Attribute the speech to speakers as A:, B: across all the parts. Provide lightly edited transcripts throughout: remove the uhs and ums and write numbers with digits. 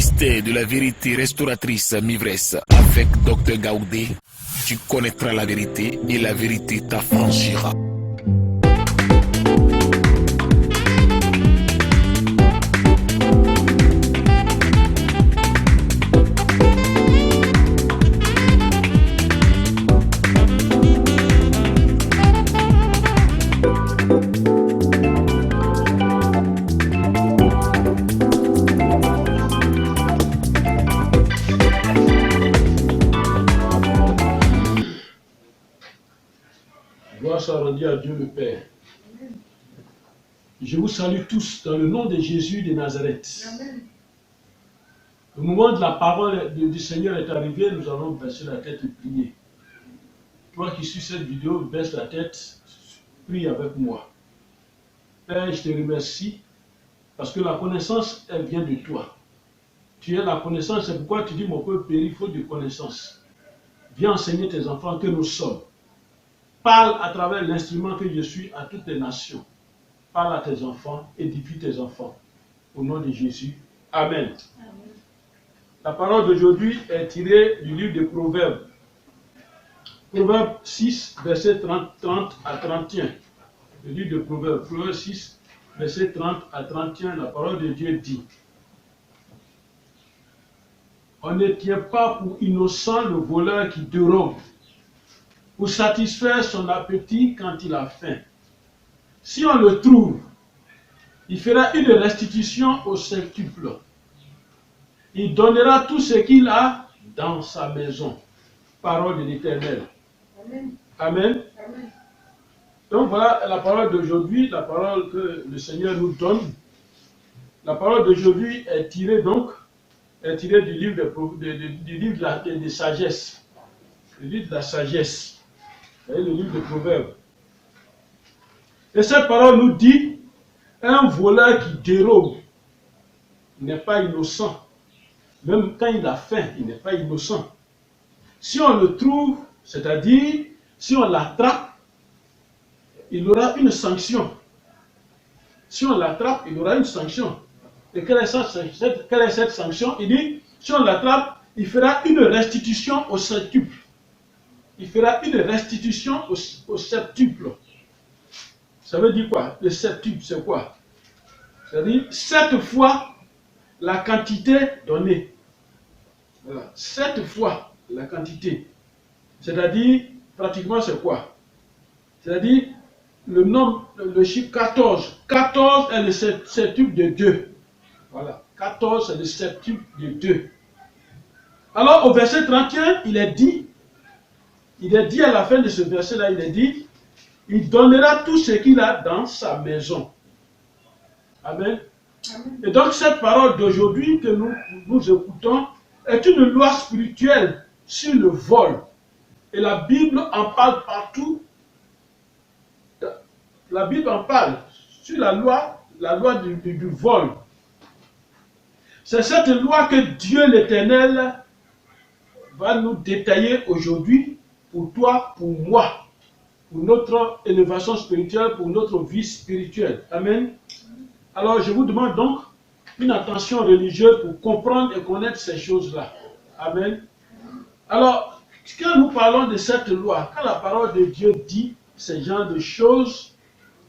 A: mystère de la vérité restauratrice Mivresse avec Dr Gaoudé. Tu connaîtras la vérité et la vérité t'affranchira.
B: Rendue à Dieu le Père. Je vous salue tous dans le nom de Jésus de Nazareth. Amen. Le moment de la parole du Seigneur est arrivé, nous allons baisser la tête et prier. Toi qui suis cette vidéo, baisse la tête, prie avec moi. Père, je te remercie parce que la connaissance, elle vient de toi. Tu es la connaissance, c'est pourquoi tu dis mon peuple périt faute de connaissance. Viens enseigner tes enfants que nous sommes. Parle à travers l'instrument que je suis à toutes les nations. Parle à tes enfants, édifie tes enfants. Au nom de Jésus. Amen. Amen. La parole d'aujourd'hui est tirée du livre de Proverbes. Proverbes 6, verset 30 à 31. Le livre de Proverbes, Proverbes 6, verset 30 à 31, la parole de Dieu dit: on ne tient pas pour innocent le voleur qui dérobe, pour satisfaire son appétit quand il a faim. Si on le trouve, il fera une restitution au centuple. Il donnera tout ce qu'il a dans sa maison. Parole de l'Éternel. Amen. Amen. Amen. Donc voilà la parole d'aujourd'hui, la parole que le Seigneur nous donne. La parole d'aujourd'hui est tirée du livre de sagesse. Le livre de la sagesse. Le livre de Proverbes. Et cette parole nous dit, un voleur qui dérobe n'est pas innocent. Même quand il a faim, il n'est pas innocent. Si on le trouve, c'est-à-dire, si on l'attrape, il aura une sanction. Si on l'attrape, il aura une sanction. Et quelle est cette sanction? Il dit, si on l'attrape, il fera une restitution au centuple. Il fera une restitution au septuple. Ça veut dire quoi? Le septuple, c'est quoi? C'est-à-dire 7 fois la quantité donnée. Voilà. 7 fois la quantité. C'est-à-dire, pratiquement, c'est quoi? C'est-à-dire, le nombre, le chiffre 14. 14 est le septuple de 2. Voilà. 14 c'est le septuple de 2. Alors, au verset 31, il est dit à la fin de ce verset-là, il est dit, il donnera tout ce qu'il a dans sa maison. Amen. Amen. Et donc cette parole d'aujourd'hui que nous écoutons est une loi spirituelle sur le vol. Et la Bible en parle partout. La Bible en parle sur la loi du vol. C'est cette loi que Dieu l'Éternel va nous détailler aujourd'hui pour toi, pour moi, pour notre élévation spirituelle, pour notre vie spirituelle. Amen. Alors je vous demande donc une attention religieuse pour comprendre et connaître ces choses-là. Amen. Alors, quand nous parlons de cette loi, quand la parole de Dieu dit ce genre de choses,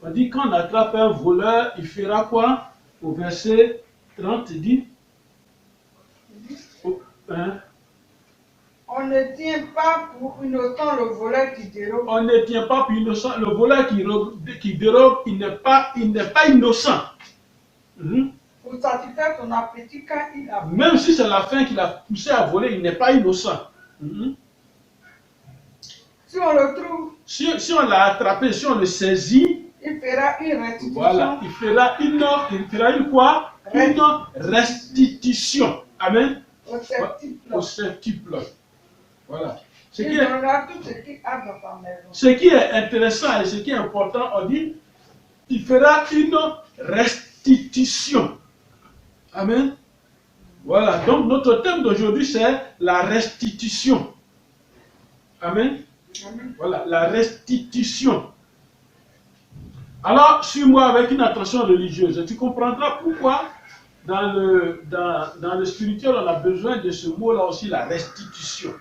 B: on dit quand on attrape un voleur, il fera quoi? Au verset 30, il dit,
C: on ne tient pas pour innocent le voleur qui dérobe.
B: On ne tient pas pour innocent le voleur qui dérobe, il n'est pas innocent.
C: Pour satisfaire son appétit quand il a faim.
B: Même si c'est la faim qui l'a poussé à voler, il n'est pas innocent.
C: Si on le trouve,
B: si on l'a attrapé, si on le saisit,
C: il fera une restitution.
B: Voilà, il fera une quoi? Une restitution. Amen. Au septuple. Voilà. Ce qui est intéressant et ce qui est important, on dit, il fera une restitution. Amen. Voilà. Donc notre thème d'aujourd'hui, c'est la restitution. Amen. Amen. Voilà, la restitution. Alors, suis-moi avec une attention religieuse et tu comprendras pourquoi dans le spirituel, on a besoin de ce mot-là aussi, la restitution.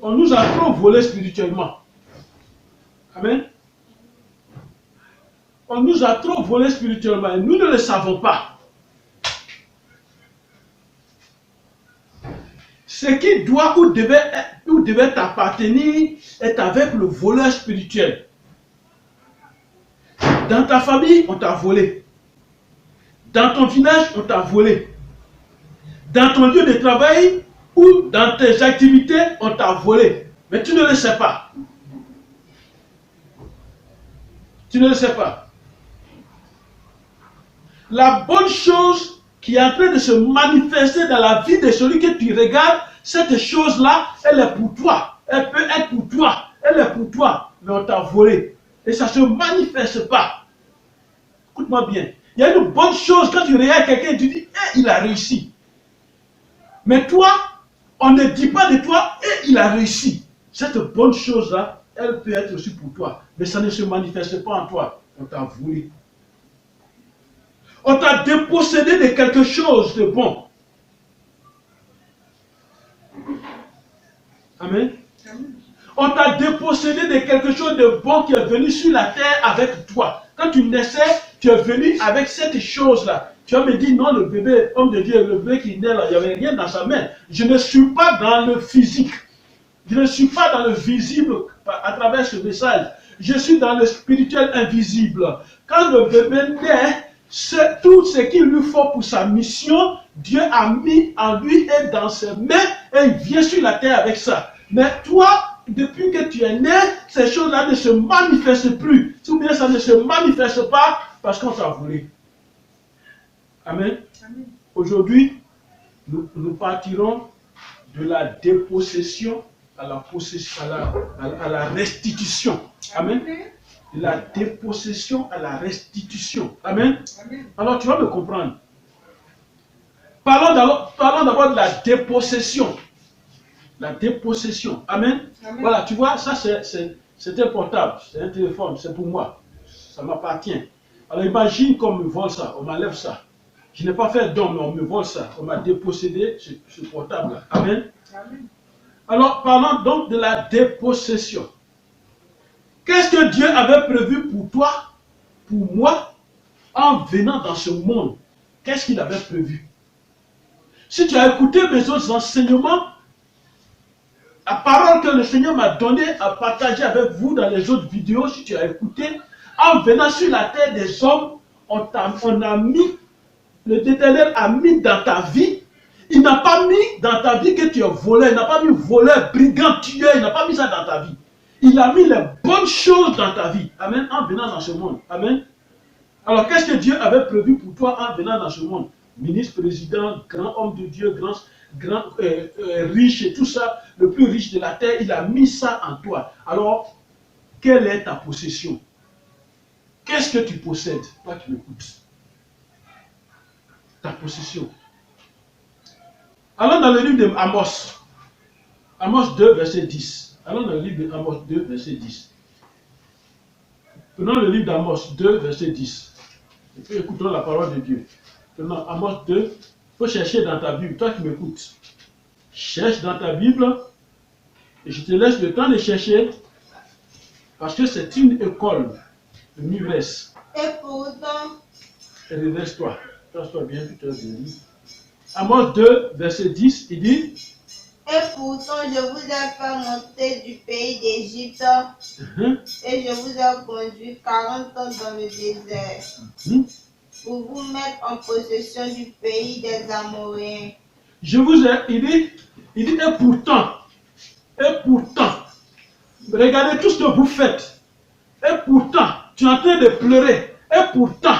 B: On nous a trop volé spirituellement. Amen. On nous a trop volé spirituellement et nous ne le savons pas. Ce qui doit ou devait t'appartenir est avec le voleur spirituel. Dans ta famille, on t'a volé. Dans ton village, on t'a volé. Dans ton lieu de travail ou dans tes activités, on t'a volé. Mais tu ne le sais pas. Tu ne le sais pas. La bonne chose qui est en train de se manifester dans la vie de celui que tu regardes, cette chose-là, elle est pour toi. Elle peut être pour toi. Elle est pour toi. Mais on t'a volé. Et ça ne se manifeste pas. Écoute-moi bien. Il y a une bonne chose quand tu regardes quelqu'un et tu dis, eh, il a réussi. Mais toi, on ne dit pas de toi, eh, il a réussi. Cette bonne chose-là, elle peut être aussi pour toi. Mais ça ne se manifeste pas en toi. On t'a volé. On t'a dépossédé de quelque chose de bon. Amen. On t'a dépossédé de quelque chose de bon qui est venu sur la terre avec toi. Quand tu naissais, tu es venu avec cette chose-là. Tu vas me dire, non, le bébé, homme de Dieu, le bébé qui naît là, il n'y avait rien dans sa main. Je ne suis pas dans le physique. Je ne suis pas dans le visible à travers ce message. Je suis dans le spirituel invisible. Quand le bébé naît, tout ce qu'il lui faut pour sa mission, Dieu a mis en lui et dans ses mains et il vient sur la terre avec ça. Mais toi, depuis que tu es né, ces choses-là ne se manifestent plus. Ou bien ça ne se manifeste pas parce qu'on t'a volé. Amen. Amen. Aujourd'hui, nous partirons de la dépossession à la restitution. Amen. De la dépossession à la restitution. Amen. Amen. Alors tu vas me comprendre. Parlons d'abord de la dépossession. La dépossession. Amen. Amen. Voilà, tu vois, ça c'est un portable, c'est un téléphone, c'est pour moi. Ça m'appartient. Alors imagine qu'on me vole ça, on m'enlève ça. Je n'ai pas fait don, mais on me vole ça. On m'a dépossédé ce portable-là. Amen. Amen. Alors parlons donc de la dépossession. Qu'est-ce que Dieu avait prévu pour toi, pour moi, en venant dans ce monde? Qu'est-ce qu'il avait prévu? Si tu as écouté mes autres enseignements, la parole que le Seigneur m'a donnée à partager avec vous dans les autres vidéos, si tu as écouté, en venant sur la terre des hommes, on a mis, l'Éternel a mis dans ta vie. Il n'a pas mis dans ta vie que tu es voleur, il n'a pas mis voleur, brigand, tueur, il n'a pas mis ça dans ta vie. Il a mis les bonnes choses dans ta vie. Amen. En venant dans ce monde. Amen. Alors, qu'est-ce que Dieu avait prévu pour toi en venant dans ce monde? Ministre, président, grand homme de Dieu, grand riche et tout ça, le plus riche de la terre, il a mis ça en toi. Alors, quelle est ta possession? Qu'est-ce que tu possèdes? Toi qui m'écoutes. Ta possession. Allons dans le livre de Amos. Amos 2, verset 10. Allons dans le livre d'Amos 2, verset 10. Prenons le livre d'Amos 2, verset 10. Et puis écoutons la parole de Dieu. Prenons Amos 2. Il faut chercher dans ta Bible. Toi qui m'écoutes. Cherche dans ta Bible. Et je te laisse le temps de chercher. Parce que c'est une école de l'ivresse.
C: Et pourtant.
B: Réverse-toi. Réverse-toi bien, tu te lire. Amos 2, verset 10, il dit.
C: Et pourtant, je vous ai fait monter du pays d'Égypte et je vous ai conduit 40 ans dans le désert pour vous mettre en possession du pays des Amoréens.
B: Je vous ai, il dit, et pourtant, regardez tout ce que vous faites. Et pourtant, tu es en train de pleurer. Et pourtant,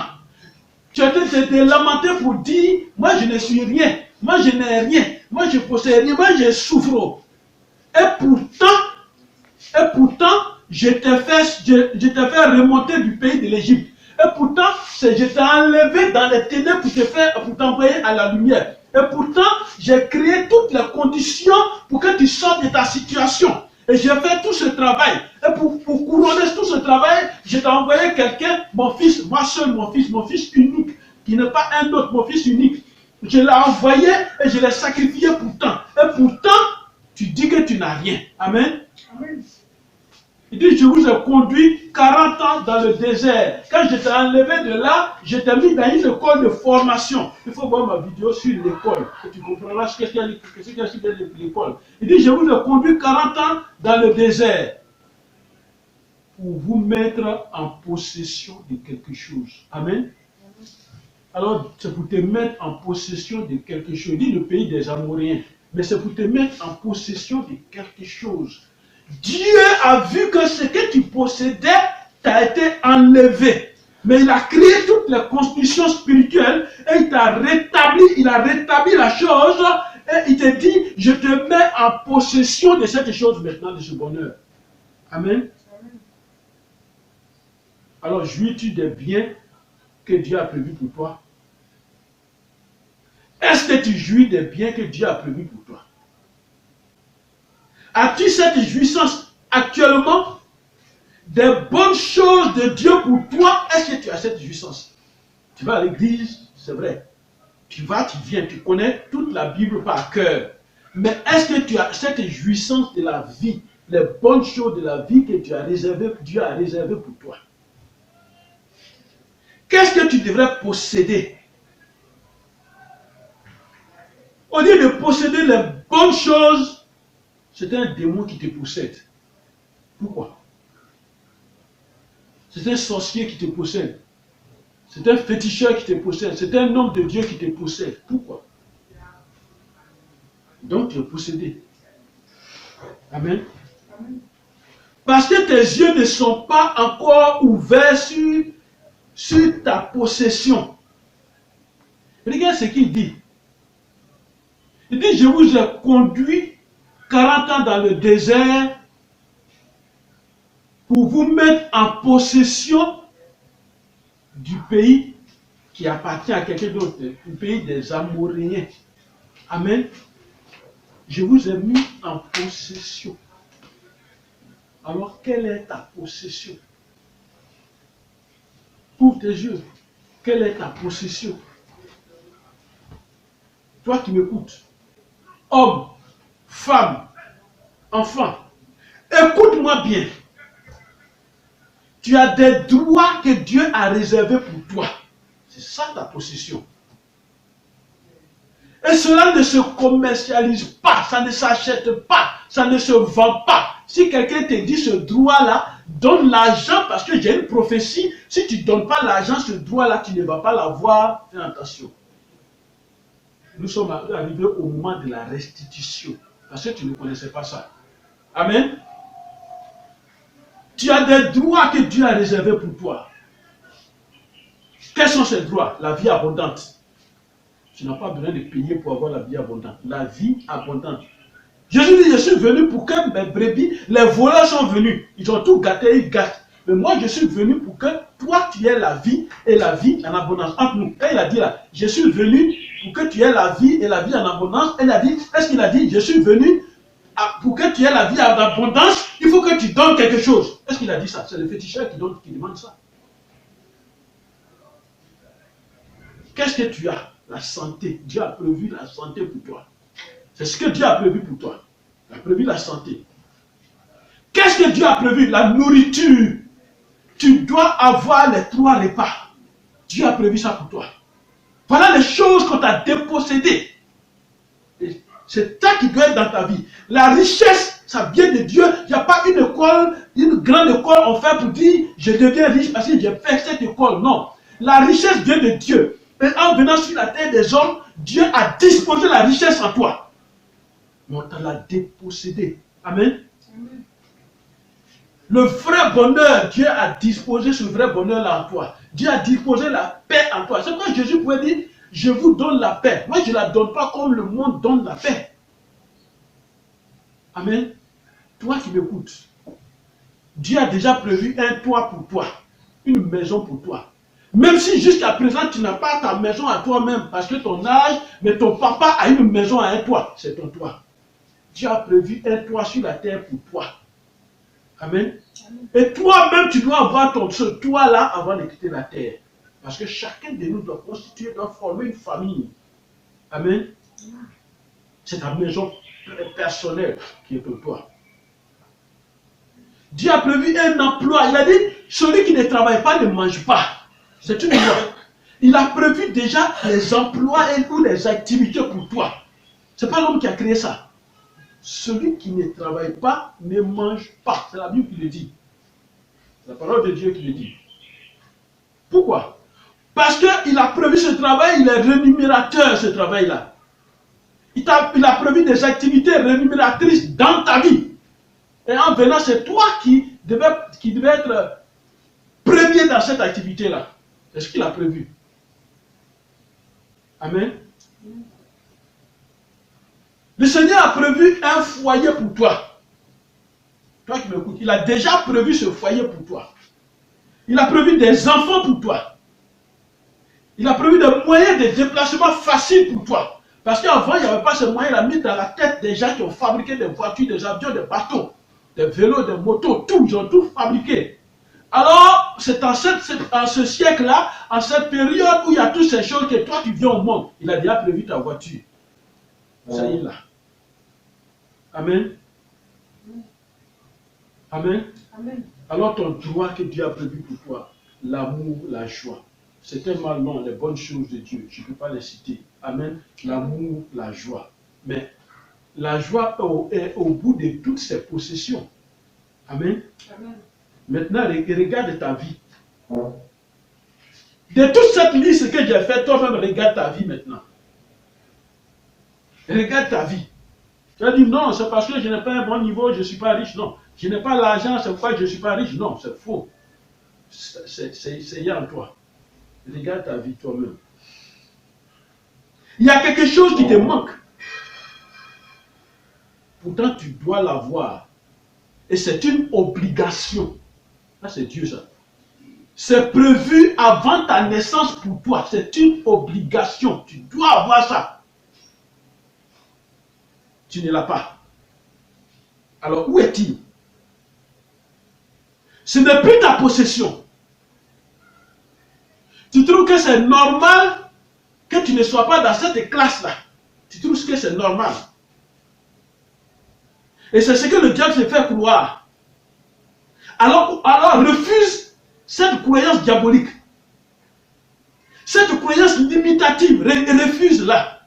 B: tu es en train de te lamenter pour dire, moi je ne suis rien, moi je n'ai rien. Moi, je possède rien, moi, je souffre. Et pourtant, je t'ai fait remonter du pays de l'Égypte. Et pourtant, je t'ai enlevé dans les ténèbres pour t'envoyer à la lumière. Et pourtant, j'ai créé toutes les conditions pour que tu sortes de ta situation. Et j'ai fait tout ce travail. Et pour couronner tout ce travail, je t'ai envoyé quelqu'un, mon fils, moi seul, mon fils unique. qui n'est pas un autre, mon fils unique. Je l'ai envoyé et je l'ai sacrifié pourtant. Et pourtant, tu dis que tu n'as rien. Amen. Amen. Il dit, je vous ai conduit 40 ans dans le désert. Quand je t'ai enlevé de là, je t'ai mis dans une école de formation. Il faut voir ma vidéo sur l'école. Et tu comprendras ce qu'il y a sur l'école. Il dit, je vous ai conduit 40 ans dans le désert pour vous mettre en possession de quelque chose. Amen. Alors, c'est pour te mettre en possession de quelque chose. Il dit le pays des Amoréens. Mais c'est pour te mettre en possession de quelque chose. Dieu a vu que ce que tu possédais t'a été enlevé. Mais il a créé toutes les constitutions spirituelles et il a rétabli la chose et il te dit, je te mets en possession de cette chose maintenant, de ce bonheur. Amen. Alors, jouis-tu des biens que Dieu a prévus pour toi? Est-ce que tu jouis des biens que Dieu a prévus pour toi? As-tu cette jouissance actuellement des bonnes choses de Dieu pour toi? Est-ce que tu as cette jouissance? Tu vas à l'église, c'est vrai. Tu vas, tu viens, tu connais toute la Bible par cœur. Mais est-ce que tu as cette jouissance de la vie, les bonnes choses de la vie que Dieu a réservé pour toi? Qu'est-ce que tu devrais posséder? Au lieu de posséder les bonnes choses, c'est un démon qui te possède. Pourquoi? C'est un sorcier qui te possède. C'est un féticheur qui te possède. C'est un homme de Dieu qui te possède. Pourquoi? Donc tu es possédé. Amen. Parce que tes yeux ne sont pas encore ouverts sur ta possession. Regarde ce qu'il dit. Il dit, je vous ai conduit 40 ans dans le désert pour vous mettre en possession du pays qui appartient à quelqu'un d'autre, du pays des Amoréens. Amen. Je vous ai mis en possession. Alors, quelle est ta possession? Ouvre tes yeux. Quelle est ta possession? Toi qui m'écoutes, homme, femme, enfant, écoute-moi bien. Tu as des droits que Dieu a réservés pour toi. C'est ça ta possession. Et cela ne se commercialise pas, ça ne s'achète pas, ça ne se vend pas. Si quelqu'un te dit ce droit-là, donne l'argent parce que j'ai une prophétie. Si tu ne donnes pas l'argent, ce droit-là, tu ne vas pas l'avoir. Fais attention. Nous sommes arrivés au moment de la restitution. Parce que tu ne connaissais pas ça. Amen. Tu as des droits que Dieu a réservés pour toi. Quels sont ces droits? La vie abondante. Tu n'as pas besoin de payer pour avoir la vie abondante. La vie abondante. Jésus dit, je suis venu pour que mes brebis, les voleurs sont venus. Ils ont tout gâté, ils gâtent. Mais moi, je suis venu pour que toi, tu aies la vie et la vie en abondance. Entre nous, quand il a dit là, je suis venu pour que tu aies la vie et la vie en abondance, il a dit, est-ce qu'il a dit, je suis venu pour que tu aies la vie en abondance, il faut que tu donnes quelque chose. Est-ce qu'il a dit ça? C'est le féticheur qui demande ça. Qu'est-ce que tu as? La santé. Dieu a prévu la santé pour toi. C'est ce que Dieu a prévu pour toi. Il a prévu la santé. Qu'est-ce que Dieu a prévu? La nourriture. Tu dois avoir les 3 repas. Dieu a prévu ça pour toi. Voilà les choses qu'on t'a dépossédées. C'est ça qui doit être dans ta vie. La richesse, ça vient de Dieu. Il n'y a pas une école, une grande école, on fait pour dire je deviens riche parce que j'ai fait cette école. Non. La richesse vient de Dieu. Et en venant sur la terre des hommes, Dieu a disposé la richesse en toi. Mais on t'a la dépossédée. Amen. Amen. Le vrai bonheur, Dieu a disposé ce vrai bonheur là en toi. Dieu a disposé la paix en toi. C'est pourquoi Jésus pouvait dire, je vous donne la paix. Moi, je ne la donne pas comme le monde donne la paix. Amen. Toi qui m'écoutes, Dieu a déjà prévu un toit pour toi, une maison pour toi. Même si jusqu'à présent, tu n'as pas ta maison à toi-même, parce que ton âge, mais ton papa a une maison à un toit, c'est ton toit. Dieu a prévu un toit sur la terre pour toi. Amen. Amen. Et toi-même, tu dois avoir ce toit-là avant de quitter la terre. Parce que chacun de nous doit constituer, doit former une famille. Amen. C'est ta maison personnelle qui est pour toi. Dieu a prévu un emploi. Il a dit, celui qui ne travaille pas ne mange pas. C'est une loi. Il a prévu déjà les emplois ou les activités pour toi. Ce n'est pas l'homme qui a créé ça. Celui qui ne travaille pas ne mange pas. C'est la Bible qui le dit. C'est la parole de Dieu qui le dit. Pourquoi? Parce qu'il a prévu ce travail, il est rémunérateur, ce travail-là. Il a prévu des activités rémunératrices dans ta vie. Et en venant, c'est toi qui devais être premier dans cette activité-là. C'est ce qu'il a prévu. Amen. Le Seigneur a prévu un foyer pour toi. Toi qui m'écoutes, il a déjà prévu ce foyer pour toi. Il a prévu des enfants pour toi. Il a prévu des moyens de déplacement faciles pour toi. Parce qu'avant, il n'y avait pas ce moyen mis dans la tête des gens qui ont fabriqué des voitures, des avions, des bateaux, des vélos, des motos, tout. Ils ont tout fabriqué. Alors, c'est en ce siècle-là, en cette période où il y a toutes ces choses que toi, tu viens au monde. Il a déjà prévu ta voiture. Ça y est là. Amen. Amen.
C: Amen.
B: Alors, ton droit que Dieu a prévu pour toi, l'amour, la joie. C'est tellement long, les bonnes choses de Dieu. Je ne peux pas les citer. Amen. L'amour, la joie. Mais la joie est au bout de toutes ses possessions. Amen.
C: Amen.
B: Maintenant, regarde ta vie. De toute cette liste que j'ai faite, toi-même, regarde ta vie maintenant. Regarde ta vie. Tu vas dire, non, c'est parce que je n'ai pas un bon niveau, je ne suis pas riche. Non. Je n'ai pas l'argent, c'est pourquoi je ne suis pas riche. Non, c'est faux. C'est en toi. Regarde ta vie toi-même. Il y a quelque chose qui te manque. Pourtant, tu dois l'avoir. Et c'est une obligation. Ça, c'est Dieu, ça. C'est prévu avant ta naissance pour toi. C'est une obligation. Tu dois avoir ça. Tu ne l'as pas. Alors, où est-il? Ce n'est plus ta possession. Tu trouves que c'est normal que tu ne sois pas dans cette classe-là. Tu trouves que c'est normal. Et c'est ce que le diable se fait croire. Alors refuse cette croyance diabolique. Cette croyance limitative, refuse-la.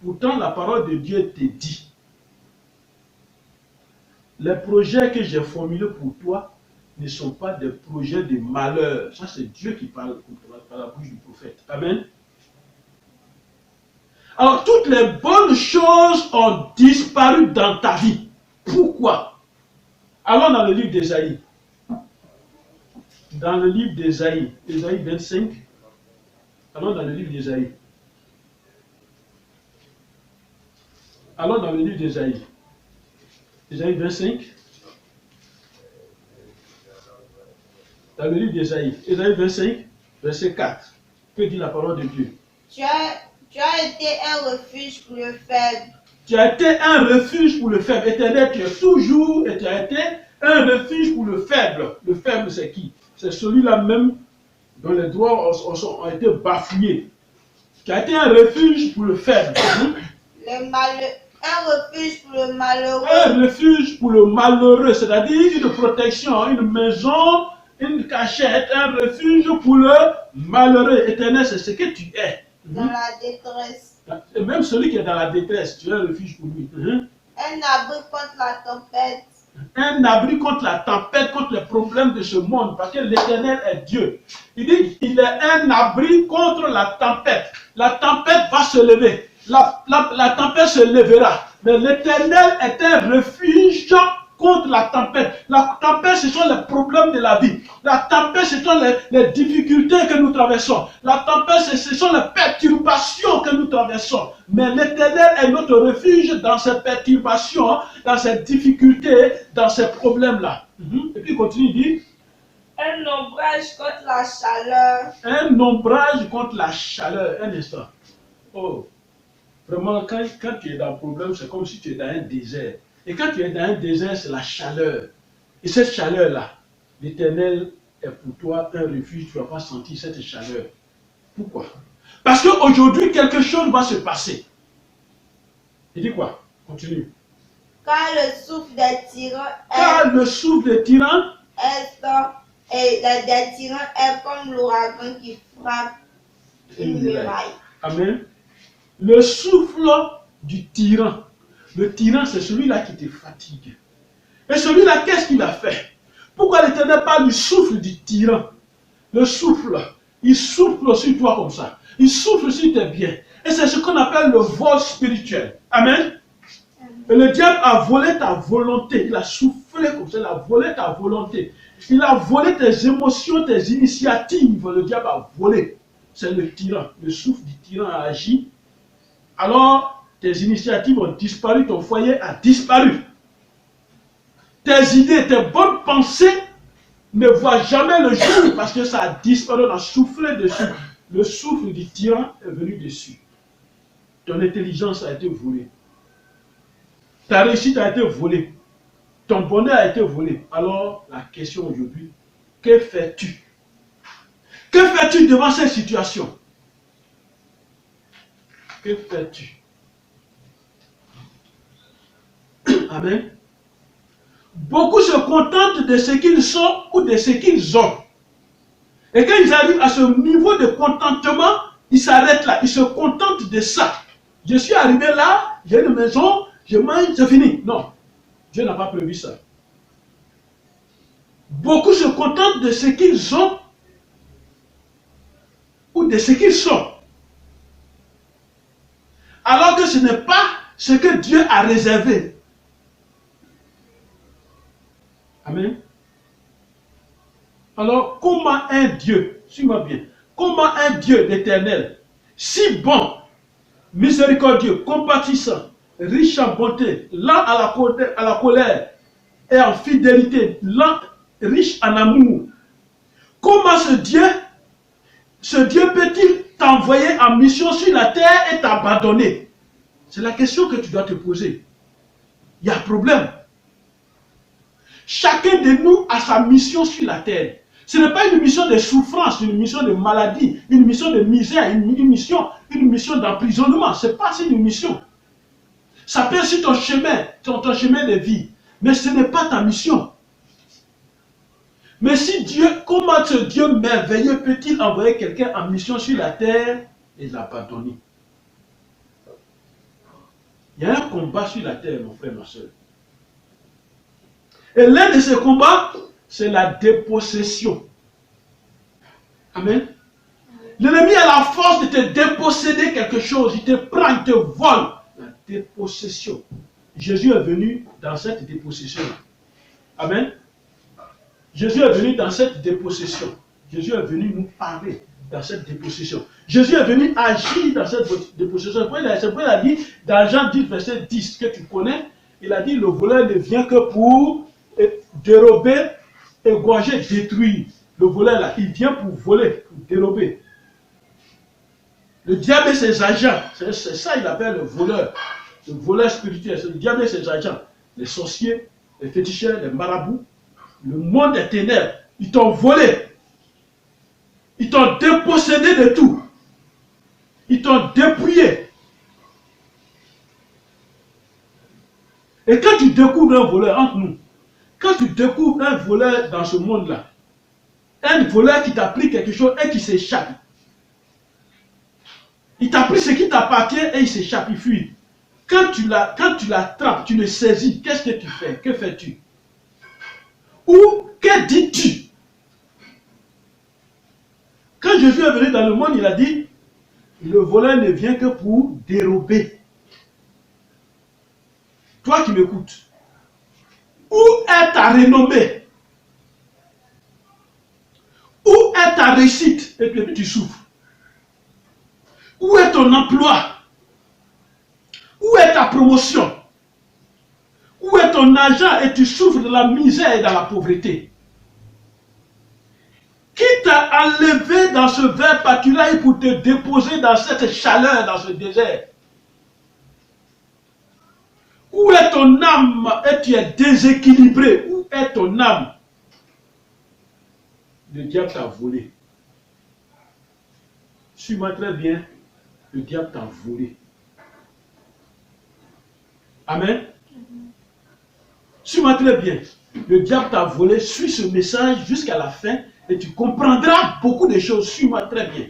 B: Pourtant, la parole de Dieu te dit, les projets que j'ai formulés pour toi ne sont pas des projets de malheur. Ça, c'est Dieu qui parle par la bouche du prophète. Amen. Alors, toutes les bonnes choses ont disparu dans ta vie. Pourquoi? Allons dans le livre d'Ésaïe. Dans le livre d'Ésaïe, Ésaïe 25. Allons dans le livre d'Ésaïe. Allons dans le livre d'Ésaïe. Ésaïe 25. Dans le livre d'Ésaïe. Ésaïe 25, verset 4. Que dit la parole de Dieu?
C: Tu as été un refuge pour le faible.
B: Tu as été un refuge pour le faible. Éternel, tu es toujours et tu as été un refuge pour le faible. Le faible, c'est qui? C'est celui-là même dont les droits ont été bafouillés. Tu as été un refuge pour le faible.
C: Un refuge pour le malheureux.
B: Un refuge pour le malheureux, c'est-à-dire une protection, une maison, une cachette, un refuge pour le malheureux. Éternel, c'est ce que tu es.
C: Dans la détresse.
B: Et même celui qui est dans la détresse, tu es un refuge pour lui.
C: Un abri contre la tempête.
B: Un abri contre la tempête, contre les problèmes de ce monde, parce que l'Éternel est Dieu. Il dit qu'il est un abri contre la tempête. La tempête va se lever. La tempête se lèvera. Mais l'Éternel est un refuge contre la tempête. La tempête, ce sont les problèmes de la vie. La tempête, ce sont les difficultés que nous traversons. La tempête, ce sont les perturbations que nous traversons. Mais l'Éternel est notre refuge dans ces perturbations, dans ces difficultés, dans ces problèmes-là. Et puis il continue, il dit,
C: un ombrage contre la chaleur.
B: Un ombrage contre la chaleur. Un instant. Oh. Vraiment, quand tu es dans un problème, c'est comme si tu es dans un désert. Et quand tu es dans un désert, c'est la chaleur. Et cette chaleur-là, l'Éternel est pour toi un refuge, tu ne vas pas sentir cette chaleur. Pourquoi? Parce qu'aujourd'hui, quelque chose va se passer. Il dit quoi? Continue.
C: Car le souffle des tyrans est comme l'ouragan qui frappe une muraille.
B: Amen. Le souffle du tyran. Le tyran, c'est celui-là qui te fatigue. Et celui-là, qu'est-ce qu'il a fait? Pourquoi l'Éternel parle du souffle du tyran? Le souffle, il souffle sur toi comme ça. Il souffle sur tes biens. Et c'est ce qu'on appelle le vol spirituel. Amen. Et le diable a volé ta volonté. Il a soufflé comme ça. Il a volé ta volonté. Il a volé tes émotions, tes initiatives. Le diable a volé. C'est le tyran. Le souffle du tyran a agi. Alors, tes initiatives ont disparu. Ton foyer a disparu. Tes idées, tes bonnes pensées ne voient jamais le jour parce que ça a disparu. On a soufflé dessus. Le souffle du tyran est venu dessus. Ton intelligence a été volée. Ta réussite a été volée. Ton bonheur a été volé. Alors, la question aujourd'hui, que fais-tu? Que fais-tu devant cette situation? Que fais-tu? Amen. Beaucoup se contentent de ce qu'ils sont ou de ce qu'ils ont. Et quand ils arrivent à ce niveau de contentement, ils s'arrêtent là. Ils se contentent de ça. Je suis arrivé là, j'ai une maison, je mange, c'est fini. Non, Dieu n'a pas prévu ça. Beaucoup se contentent de ce qu'ils ont ou de ce qu'ils sont. Alors que ce n'est pas ce que Dieu a réservé. Amen. Alors, comment un Dieu, suis-moi bien, comment un Dieu d'éternel, si bon, miséricordieux, compatissant, riche en bonté, lent à la colère et en fidélité, lent, riche en amour, comment ce Dieu peut-il t'envoyer en mission sur la terre et t'abandonner? C'est la question que tu dois te poser. Il y a un problème. Chacun de nous a sa mission sur la terre. Ce n'est pas une mission de souffrance, une mission de maladie, une mission de misère, une mission d'emprisonnement. Ce n'est pas une mission. Ça peut être sur ton chemin de vie. Mais ce n'est pas ta mission. Mais si Dieu, comment ce Dieu merveilleux peut-il envoyer quelqu'un en mission sur la terre et l'abandonner? Il y a un combat sur la terre, mon frère, ma soeur. Et l'un de ces combats, c'est la dépossession. Amen. L'ennemi a la force de te déposséder quelque chose. Il te prend, il te vole. La dépossession. Jésus est venu dans cette dépossession. Amen. Jésus est venu dans cette dépossession. Jésus est venu nous parler dans cette dépossession. Jésus est venu agir dans cette dépossession. C'est pourquoi il a dit dans Jean 10, verset 10, que tu connais, il a dit le voleur ne vient que pour dérober, égorger, détruire. Le voleur là, il vient pour voler, pour dérober. Le diable et ses agents, c'est ça qu'il appelle le voleur spirituel. C'est le diable et ses agents, les sorciers, les féticheurs, les marabouts, le monde des ténèbres. Ils t'ont volé. Ils t'ont dépossédé de tout. Ils t'ont dépouillé. Et quand tu découvres un voleur entre nous, quand tu découvres un voleur dans ce monde-là, un voleur qui t'a pris quelque chose et qui s'échappe, il t'a pris ce qui t'appartient et il s'échappe, il fuit. Quand tu l'attrapes, tu le saisis, qu'est-ce que tu fais? Que fais-tu? Ou que dis-tu? Quand Jésus est venu dans le monde, il a dit, le voleur ne vient que pour dérober. Toi qui m'écoutes, où est ta renommée? Où est ta réussite? Et puis tu souffres. Où est ton emploi? Où est ta promotion? Où est ton argent? Et tu souffres de la misère et de la pauvreté. Qui t'a enlevé dans ce vert pâturail pour te déposer dans cette chaleur, dans ce désert? Où est ton âme et tu es déséquilibré? Où est ton âme? le diable t'a volé. Suis-moi très bien, le diable t'a volé. Amen. Suis-moi très bien, le diable t'a volé. Suis ce message jusqu'à la fin et tu comprendras beaucoup de choses. Suis-moi très bien.